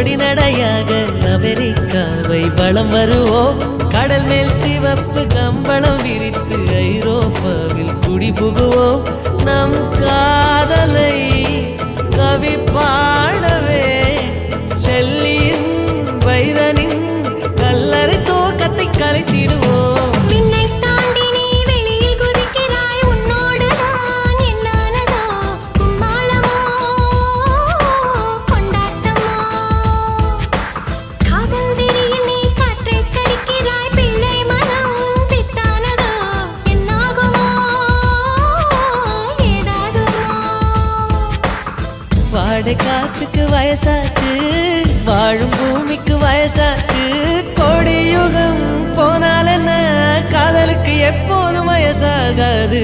பொடி நடையாக அமெரிக்காவை வலம் வருவோம். கடல் மேல் சிவப்பு கம்பளம் விரித்து ஐரோப்பாவில் குடி புகுவோம். நம் காதலை கவி பாடவே செல்லியின் வைரனின் கல்லறை தோக்கத்தை கலைத்திடுவோம். வாடை காற்றுக்கு வயசாச்சு, வாழும் பூமிக்கு வயசாச்சு. கோடி யுகம் போனால் என்ன, காதலுக்கு எப்போதும் வயசாகாது.